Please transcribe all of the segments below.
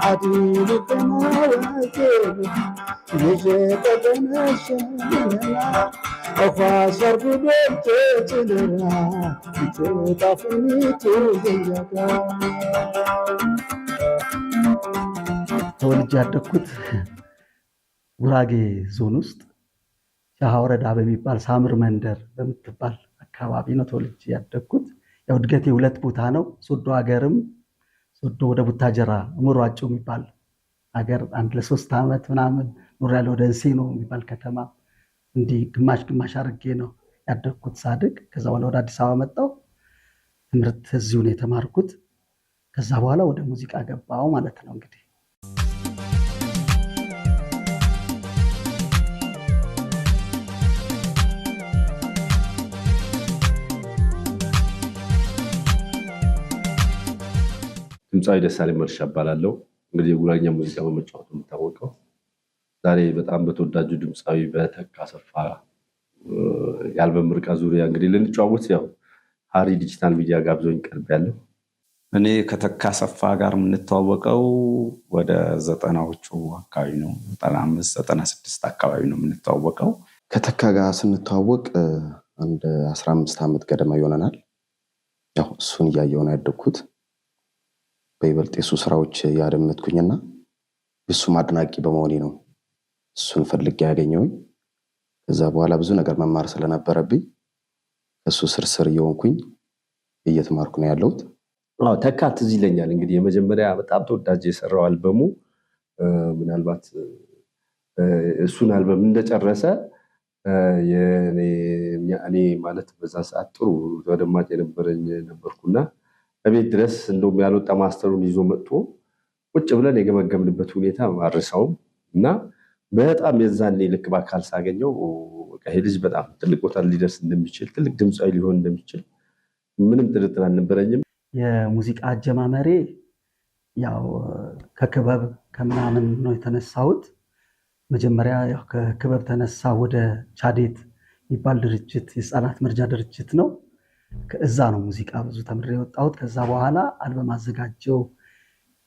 عديل كمواتب نجيب بنشاننا أخاصر ببتتنا تطفني تزيك ተወልጄ ያደግኩት ጉራጌ ዞን ውስጥ ሻሃ ወረዳ በሚባል ሳምር መንደር በምትባል አካባቢ ነው ተወልጄ ያደግኩት። ያው እድገቴ ሁለት ቦታ ነው። ሶዶ ሀገርም ሶዶ ወደ ቡታጀራ እምሯጮ የሚባል ሀገር አንድ ለ3 ዓመት ምናምን ኖሬያለሁ። ወደ እንሴኖ የሚባል ከተማ እንዲህ ግማሽ ግማሽ አድርጌ ነው ያደግኩት ሳድግ። ከዛ በኋላ ወደ አዲስ አበባ መጣሁ። ትምህርት እዚሁ ነው የተማርኩት። ከዛ በኋላ ወደ ሙዚቃ ገባሁ ማለት ነው እንግዲህ ድምፃዊ ደሳለኝ መርሻ እባላለሁ። እንግዲህ የጉራጌኛ ሙዚቃ በመጫወት የምታወቀው ዛሬ በጣም በተወዳጁ ድምፃዊ በተካ አሰፋ የአልበም ምርቃ ዙሪያ እንግዲህ ልንጫወት ያው ሀሪ ዲጂታል ሚዲያ ጋብዞኝ ቀርቤያለሁ። እኔ ከተካ አሰፋ ጋር የምንተዋወቀው ወደ 90ዎቹ አካባቢ ነው። 95 96 አካባቢ ነው የምንተዋወቀው። ከተካ ጋር ስንተዋወቅ አንድ 15 ዓመት ገደማ ይሆነናል። ያው እሱን እያየሁ ነው ያደግኩት። በይበልጥ የሱ ስራዎች ያደመጥኩኝና እሱም አድናቂ በመሆኔ ነው እሱን ፈልጌ ያገኘሁኝ። ከዛ በኋላ ብዙ ነገር መማር ስለነበረብኝ እሱ ስር እየሆንኩኝ እየተማርኩ ነው ያለሁት። ተካ ትዝ ይለኛል እንግዲህ የመጀመሪያ በጣም ተወዳጅ የሰራው አልበሙ ምናልባት እሱን አልበም እንደጨረሰ እኔ ማለት በዛ ሰዓት ጥሩ ተደማጭ ነበርኩና በቤት ድረስ እንደውም ያልወጣ ማስተሩን ይዞ መጥቶ ቁጭ ብለን የገመገምንበት ሁኔታ ማርሳውም እና በጣም የዛኔ ልክ በአካል ሳገኘው ይሄ ልጅ በጣም ትልቅ ቦታ ሊደርስ እንደሚችል ትልቅ ድምፃዊ ሊሆን እንደሚችል ምንም ጥርጥር አልነበረኝም። የሙዚቃ አጀማመሬ ያው ከክበብ ከምናምን ነው የተነሳሁት። መጀመሪያ ያው ከክበብ ተነሳ ወደ ቻዴት የሚባል ድርጅት የህፃናት መርጃ ድርጅት ነው። ከዛ ነው ሙዚቃ ብዙ ተምሬ የወጣሁት። ከዛ በኋላ አልበም አዘጋጀው።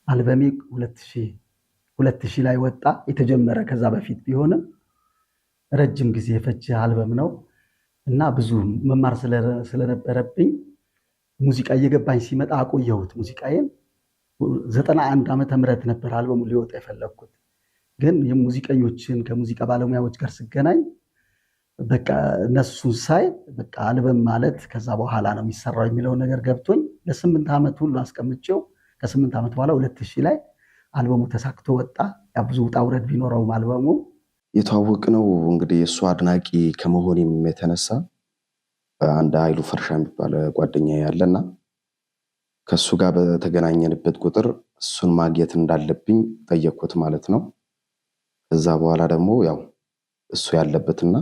አልበሜ 2000 ላይ ወጣ። የተጀመረ ከዛ በፊት ቢሆንም ረጅም ጊዜ የፈጀ አልበም ነው እና ብዙ መማር ስለነበረብኝ ሙዚቃ እየገባኝ ሲመጣ አቆየሁት። ሙዚቃዬን 91 ዓመተ ምህረት ነበር አልበሙ ሊወጣ የፈለኩት። ግን የሙዚቀኞችን ከሙዚቃ ባለሙያዎች ጋር ስገናኝ በቃ እነሱን ሳይ በቃ አልበም ማለት ከዛ በኋላ ነው የሚሰራው የሚለው ነገር ገብቶኝ ለ8 ዓመት ሁሉ አስቀምጬው ከ8 ዓመት በኋላ 2000 ላይ አልበሙ ተሳክቶ ወጣ። ያ ብዙ ውጣ ውረድ ቢኖረውም አልበሙ የተዋወቅነው እንግዲህ እሱ አድናቂ ከመሆኔም የተነሳ አንድ ኃይሉ ፈርሻ የሚባል ጓደኛዬ ያለና ከሱ ጋር በተገናኘንበት ቁጥር እሱን ማግኘት እንዳለብኝ ጠየቅኩት ማለት ነው። ከዛ በኋላ ደግሞ ያው እሱ ያለበትና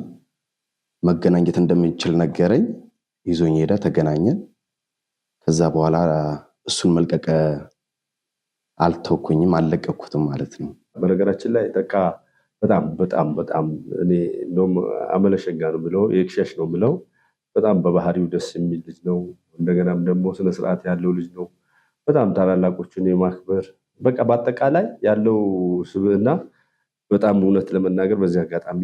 መገናኘት እንደምንችል ነገረኝ። ይዞኝ ሄደ፣ ተገናኘን። ከዛ በኋላ እሱን መልቀቅ አልተውኩኝም፣ አልለቀኩትም ማለት ነው። በነገራችን ላይ ተካ በጣም በጣም በጣም እኔ እንደውም አመለሸጋ ነው ብለው የክሸሽ ነው ብለው በጣም በባህሪው ደስ የሚል ልጅ ነው። እንደገናም ደግሞ ስነ ስርዓት ያለው ልጅ ነው። በጣም ታላላቆችን የማክበር በቃ በአጠቃላይ ያለው ስብዕና በጣም እውነት ለመናገር በዚህ አጋጣሚ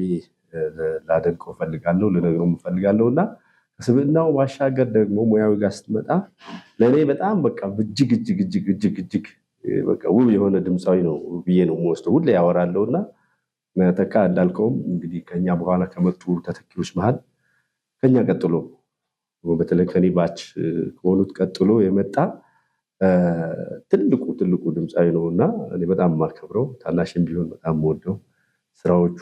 ላደንቀው ፈልጋለሁ፣ ልነግረው ፈልጋለሁ እና ከስብዕናው ባሻገር ደግሞ ሙያዊ ጋር ስትመጣ ለእኔ በጣም በቃ እጅግ በቃ ውብ የሆነ ድምፃዊ ነው ብዬ ነው የምወስደው። ሁሌ ያወራለሁ እና ተካ እንዳልከውም እንግዲህ ከኛ በኋላ ከመጡ ተተኪዎች መሃል ከኛ ቀጥሎ በተለይ ከኔ ባች ከሆኑት ቀጥሎ የመጣ ትልቁ ድምፃዊ ነው እና እኔ በጣም የማከብረው ታናሽም ቢሆን በጣም የምወደው ስራዎቹ፣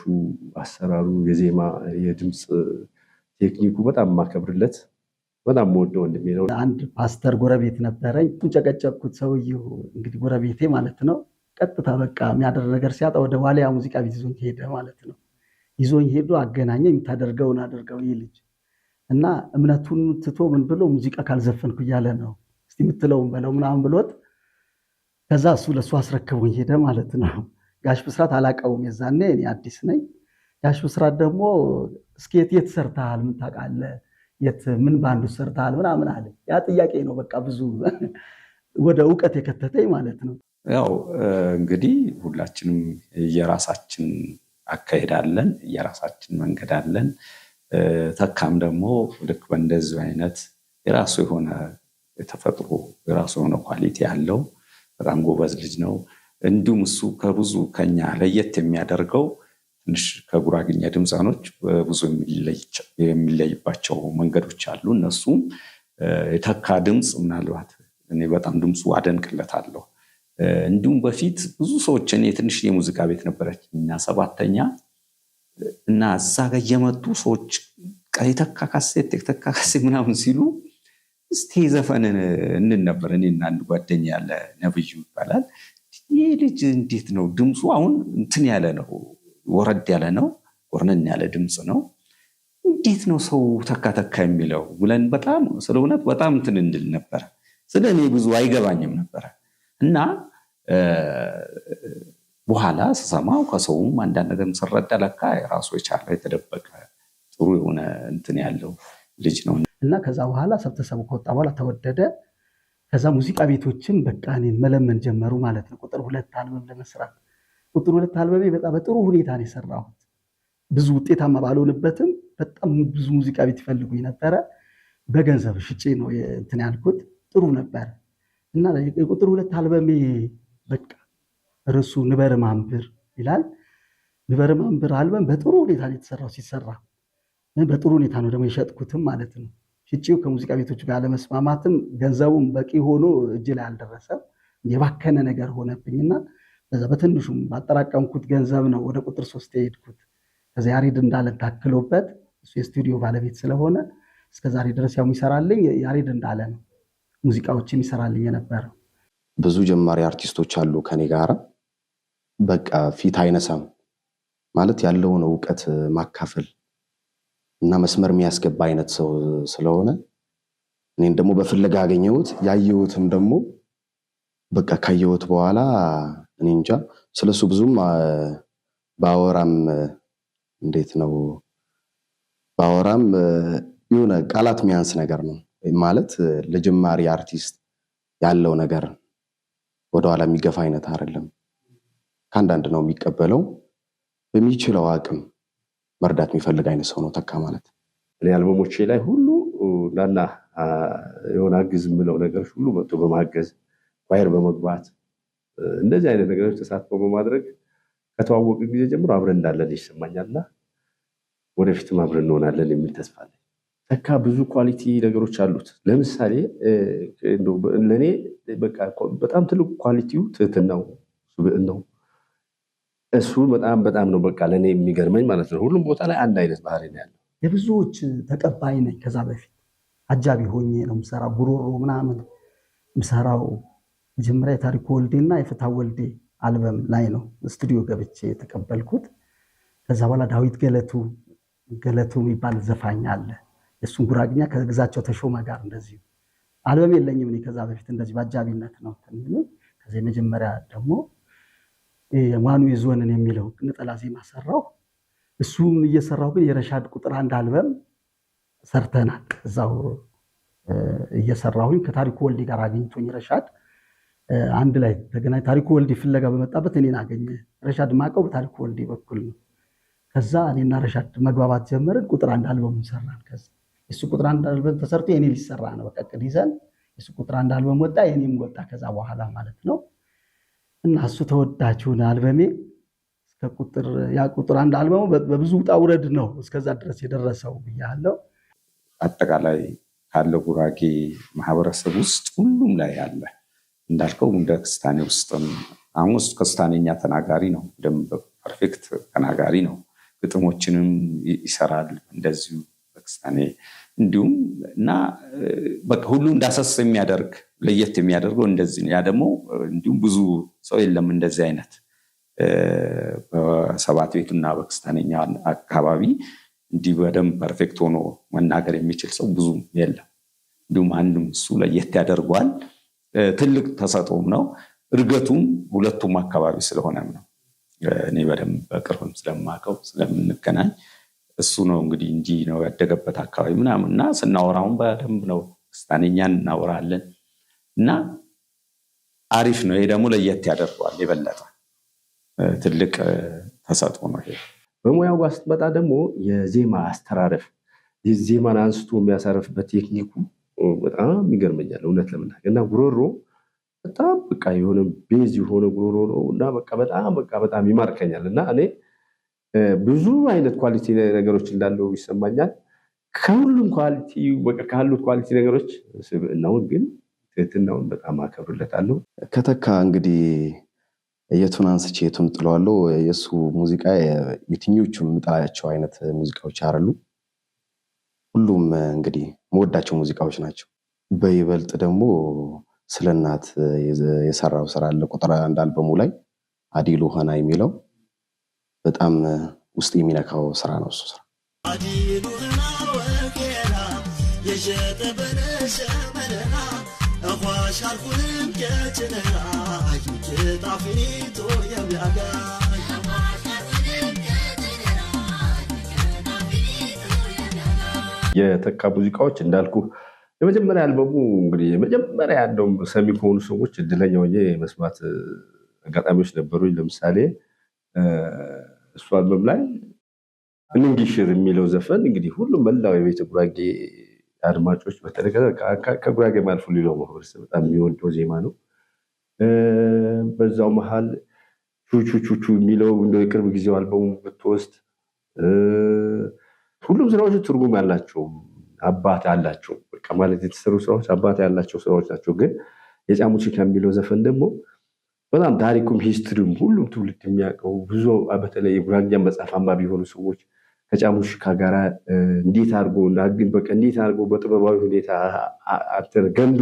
አሰራሩ፣ የዜማ የድምፅ ቴክኒኩ በጣም የማከብርለት በጣም የምወደው ወንድሜ ነው። አንድ ፓስተር ጎረቤት ነበረኝ። ጨቀጨቅኩት። ሰውየው እንግዲህ ጎረቤቴ ማለት ነው። ቀጥታ በቃ የሚያደርግ ነገር ሲያጣ ወደ ዋሊያ ሙዚቃ ቤት ይዞኝ ሄደ ማለት ነው። ይዞኝ ሄዶ አገናኘ። የምታደርገውን አደርገው ይህ ልጅ እና እምነቱን ትቶ ምን ብሎ ሙዚቃ ካልዘፈንኩ እያለ ነው። እስቲ የምትለውን በለው ምናምን ብሎት ከዛ እሱ ለሱ አስረክቦኝ ሄደ ማለት ነው። ጋሽ ብስራት አላቀውም የዛኔ እኔ አዲስ ነኝ። ጋሽ ብስራት ደግሞ እስኪ የት ሰርተሃል ምን ታውቃለህ ምን ባንዱ ሰርተሃል ምናምን አለ። ያ ጥያቄ ነው በቃ ብዙ ወደ እውቀት የከተተኝ ማለት ነው። ያው እንግዲህ ሁላችንም የራሳችን አካሄዳለን፣ የራሳችን መንገድ አለን። ተካም ደግሞ ልክ በእንደዚህ አይነት የራሱ የሆነ የተፈጥሮ የራሱ የሆነ ኳሊቲ ያለው በጣም ጎበዝ ልጅ ነው። እንዲሁም እሱ ከብዙ ከኛ ለየት የሚያደርገው ትንሽ ከጉራግኛ ድምፃኖች ብዙ የሚለይባቸው መንገዶች አሉ። እነሱም የተካ ድምፅ ምናልባት እኔ በጣም ድምፁ አደንቅለታለሁ። እንዲሁም በፊት ብዙ ሰዎች እኔ ትንሽ የሙዚቃ ቤት ነበረች እና 7ኛ እና እዛ ጋር እየመጡ ሰዎች የተካ ካሴት ምናምን ሲሉ እስቲ ዘፈንን እንን ነበር። እኔና አንድ ጓደኛ ያለ ነብዩ ይባላል። ይህ ልጅ እንዴት ነው ድምፁ አሁን እንትን ያለ ነው፣ ወረድ ያለ ነው፣ ወርነን ያለ ድምፅ ነው። እንዴት ነው ሰው ተካ የሚለው ብለን በጣም ስለ እውነት በጣም እንትን እንድል ነበረ። ስለ እኔ ብዙ አይገባኝም ነበረ እና በኋላ ስሰማው ከሰውም አንዳንድ ነገር ስረዳ ለካ የራሱ የቻለ የተደበቀ ጥሩ የሆነ እንትን ያለው ልጅ ነው እና ከዛ በኋላ ሰብተሰቡ ከወጣ በኋላ ተወደደ። ከዛ ሙዚቃ ቤቶችን በቃ እኔን መለመን ጀመሩ ማለት ነው ቁጥር 2 አልበም ለመስራት። ቁጥር 2 አልበሜ በጣም በጥሩ ሁኔታ ነው የሰራሁት። ብዙ ውጤታማ ባልሆንበትም በጣም ብዙ ሙዚቃ ቤት ይፈልጉኝ ነበረ። በገንዘብ ሽጬ ነው እንትን ያልኩት። ጥሩ ነበር እና የቁጥር 2 አልበሜ በቃ ርዕሱ ንበር ማንብር ይላል። ንበር ማንብር አልበም በጥሩ ሁኔታ ነው የተሰራው። ሲሰራ በጥሩ ሁኔታ ነው ደግሞ የሸጥኩትም ማለት ነው። ሽጬው ከሙዚቃ ቤቶች ጋር ለመስማማትም ገንዘቡም በቂ ሆኖ እጅ ላይ አልደረሰም። የባከነ ነገር ሆነብኝና በዛ በትንሹም ባጠራቀምኩት ገንዘብ ነው ወደ ቁጥር 3 የሄድኩት። ከዛ ያሬድ እንዳለን ታክሎበት እሱ የስቱዲዮ ባለቤት ስለሆነ እስከዛሬ ድረስ ያው የሚሰራልኝ ያሬድ እንዳለ ነው ሙዚቃዎችን ይሰራልኝ የነበረው። ብዙ ጀማሪ አርቲስቶች አሉ ከኔ ጋር በቃ ፊት አይነሳም ማለት ያለውን እውቀት ማካፈል እና መስመር የሚያስገባ አይነት ሰው ስለሆነ እኔን ደግሞ በፍለጋ አገኘሁት። ያየሁትም ደግሞ በቃ ካየሁት በኋላ እኔ እንጃ ስለሱ ብዙም ባወራም እንዴት ነው ባወራም የሆነ ቃላት የሚያንስ ነገር ነው ማለት ለጀማሪ አርቲስት ያለው ነገር ወደኋላ የሚገፋ አይነት አይደለም። ከአንዳንድ ነው የሚቀበለው። በሚችለው አቅም መርዳት የሚፈልግ አይነት ሰው ነው ተካ ማለት። እኔ አልበሞቼ ላይ ሁሉ ናና የሆነ አግዝ የምለው ነገሮች ሁሉ መጥቶ በማገዝ ኳየር በመግባት እንደዚህ አይነት ነገሮች ተሳትፎ በማድረግ ከተዋወቅን ጊዜ ጀምሮ አብረን እንዳለን ይሰማኛልና ወደፊትም አብረን እንሆናለን የሚል ተስፋ አለኝ። ተካ ብዙ ኳሊቲ ነገሮች አሉት። ለምሳሌ ለእኔ በቃ በጣም ትልቅ ኳሊቲው ትህትናው፣ ስብዕናው እሱ በጣም ነው በቃ ለእኔ የሚገርመኝ ማለት ነው። ሁሉም ቦታ ላይ አንድ አይነት ባህሪ ነው ያለው። የብዙዎች ተቀባይ ነኝ። ከዛ በፊት አጃቢ ሆኜ ነው የምሰራው። ጉሮሮ ምናምን የምሰራው መጀመሪያ የታሪኩ ወልዴና የፍትሐ ወልዴ አልበም ላይ ነው ስቱዲዮ ገብቼ የተቀበልኩት። ከዛ በኋላ ዳዊት ገለቱ የሚባል ዘፋኝ አለ። የእሱን ጉራግኛ ከግዛቸው ተሾመ ጋር እንደዚሁ አልበም የለኝም እኔ ከዛ በፊት እንደዚህ በአጃቢነት ነው ተንሉ። ከዛ የመጀመሪያ ደግሞ ዋኑ ይዞንን የሚለው ነጠላ ዜማ ሰራው። እሱን እየሰራው ግን የረሻድ ቁጥር 1 አልበም ሰርተናል። እዛው እየሰራሁኝ ከታሪኩ ወልዴ ጋር አግኝቶኝ ረሻድ አንድ ላይ ተገናኝ። ታሪኩ ወልዴ ፍለጋ በመጣበት እኔን አገኘ። ረሻድ ማቀው በታሪኩ ወልዴ በኩል ነው። ከዛ እኔና ረሻድ መግባባት ጀመርን። ቁጥር 1 አልበሙን ሰራን። ከዛ እሱ ቁጥር 1 አልበም ተሰርቶ የኔ ሊሰራ ነው በቃ እቅድ ይዘን እሱ ቁጥር 1 አልበም ወጣ፣ የኔም ወጣ ከዛ በኋላ ማለት ነው። እና እሱ ተወዳጁን አልበሜ እስከ ቁጥር 1 አልበሙ በብዙ ውጣ ውረድ ነው እስከዛ ድረስ የደረሰው ብያለሁ። አጠቃላይ ካለው ጉራጌ ማህበረሰብ ውስጥ ሁሉም ላይ ያለ እንዳልከው እንደ ክስታኔ ውስጥም አሙስ ክስታኔኛ ተናጋሪ ነው፣ ደንብ ፐርፌክት ተናጋሪ ነው። ግጥሞችንም ይሰራል እንደዚሁ በክስታኔ እንዲሁም እና በቃ ሁሉ እንዳሰስ የሚያደርግ ለየት የሚያደርገው እንደዚህ ነው። ያ ደግሞ እንዲሁም ብዙ ሰው የለም እንደዚህ አይነት በሰባት ቤቱና በክስታኔኛ አካባቢ እንዲህ በደንብ ፐርፌክት ሆኖ መናገር የሚችል ሰው ብዙ የለም። እንዲሁም አንድም እሱ ለየት ያደርገዋል። ትልቅ ተሰጥኦም ነው። እድገቱም ሁለቱም አካባቢ ስለሆነም ነው። እኔ በደንብ በቅርብም ስለማውቀው ስለምንገናኝ እሱ ነው እንግዲህ እንዲህ ነው ያደገበት አካባቢ ምናምን እና ስናወራውን በደንብ ነው ክስታኔኛን እናወራለን እና አሪፍ ነው። ይሄ ደግሞ ለየት ያደርገዋል። የበለጠ ትልቅ ተሰጥኦ ነው ይሄ። በሙያው ጋር ስትመጣ ደግሞ የዜማ አስተራረፍ ዜማን አንስቶ የሚያሳርፍበት ቴክኒኩ በጣም ይገርመኛል እውነት ለመናገር እና ጉሮሮ በጣም በቃ የሆነ ቤዝ የሆነ ጉሮሮ ነው እና በጣም ይማርከኛል እና እኔ ብዙ አይነት ኳሊቲ ነገሮች እንዳለው ይሰማኛል። ከሁሉም ኳሊቲ ካሉት ኳሊቲ ነገሮች ስብዕናውን ግን ትህትናውን በጣም አከብርለታለሁ። ከተካ እንግዲህ የቱን አንስቼ የቱን ጥለዋለሁ። የእሱ ሙዚቃ የትኞቹም የምጠላቸው አይነት ሙዚቃዎች አይደሉ። ሁሉም እንግዲህ መወዳቸው ሙዚቃዎች ናቸው። በይበልጥ ደግሞ ስለ እናት የሰራው ስራ አለ። ቁጥር 1 አልበሙ ላይ አዲሉ ሆና የሚለው በጣም ውስጥ የሚነካው ስራ ነው እሱ ስራ። አዲሉ ሆና ወኬራ የሸጠበነ ሸመና አዋሻልኩንም ከጭነራ ከጣፊኒቶ የሚያጋ የተካ ሙዚቃዎች እንዳልኩ የመጀመሪያ አልበሙ እንግዲህ የመጀመሪያ ያለው ሰሚ ከሆኑ ሰዎች እድለኛ ሆኜ መስማት አጋጣሚዎች ነበሩኝ። ለምሳሌ እሱ አልበም ላይ እንንጊሽር የሚለው ዘፈን እንግዲህ ሁሉም መላው የቤተ ጉራጌ አድማጮች በተለይ ከጉራጌ ማልፉ ሌላው ማህበረሰብ በጣም የሚወደው ዜማ ነው። በዛው መሃል ቹቹቹቹ የሚለው እንደው የቅርብ ጊዜው አልበሙ ብትወስድ ሁሉም ስራዎች ትርጉም ያላቸው አባት ያላቸው በቃ ማለት የተሰሩ ስራዎች አባት ያላቸው ስራዎች ናቸው። ግን የጫሙቺካ የሚለው ዘፈን ደግሞ በጣም ታሪኩም ሂስትሪውም ሁሉም ትውልድ የሚያውቀው ብዙ በተለይ የጉራጌ መጽሐፍ አንባቢ የሆኑ ሰዎች ከጫሙቺካ ጋር እንዴት አድርጎ በጥበባዊ ሁኔታ ገንዶ